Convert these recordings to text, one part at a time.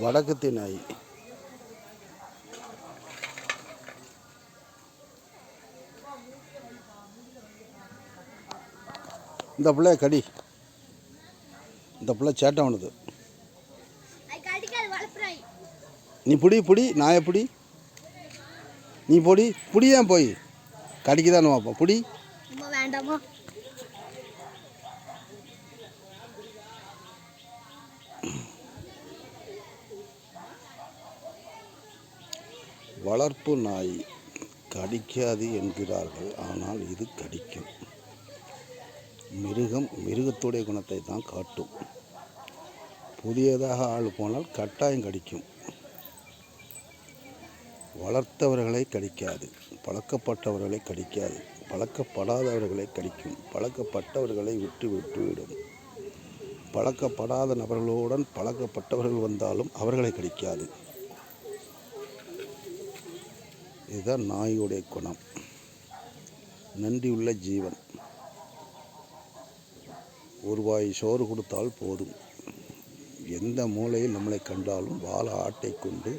வடக்குத்தி நாய். இந்த பிள்ளை கடி. இந்த பிள்ளை சேட்டை பண்ணுது. நீ புடி நாயை புடி. நீ புடியான் போய் கடிக்குதான்னு பார்ப்போம். புடி. வேண்டாமா? வளர்ப்பு நாய் கடிக்காது என்கிறார்கள், ஆனால் இது கடிக்கும். மிருகத்துடைய குணத்தை தான் காட்டும். புதியதாக ஆள் போனால் கட்டாயம் கடிக்கும். வளர்த்தவர்களை கடிக்காது, பழக்கப்பட்டவர்களை கடிக்காது, பழக்கப்படாதவர்களை கடிக்கும். பழக்கப்பட்டவர்களை விட்டுவிடும். பழக்கப்படாத நபர்களுடன் பழக்கப்பட்டவர்கள் வந்தாலும் அவர்களை கடிக்காது. இதுதான் நாயுடைய குணம். நன்றியுள்ள ஜீவன். ஒரு வாய் சோறு கொடுத்தால் போதும். எந்த மூலையில் நம்மளை கண்டாலும் வாழ ஆட்டை கொண்டு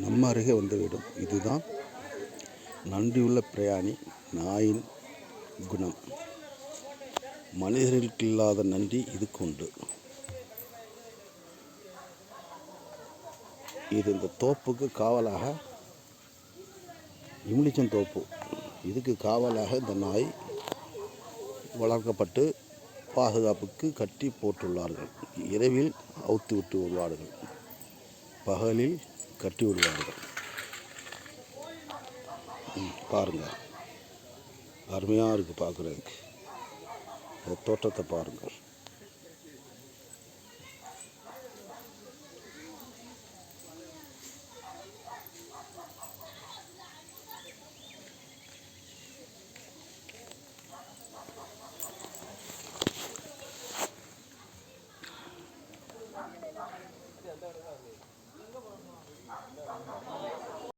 நம்ம அருகே வந்துவிடும். இதுதான் நன்றியுள்ள பிரயாணி நாயின் குணம். மனிதர்களுக்கு இல்லாத நன்றி இதுக்கு உண்டு. இது இந்த தோப்புக்கு காவலாக, இம்லிச்சன் தோப்பு, இதுக்கு காவலாக இந்த நாய் வளர்க்கப்பட்டு பாதுகாப்புக்கு கட்டி போட்டுள்ளார்கள். இரவில் அவுத்து விட்டு விடுவார்கள், பகலில் கட்டி விடுவார்கள். பாருங்கள், அருமையாக இருக்குது பார்க்குறதுக்கு. தோற்றத்தை பாருங்கள்.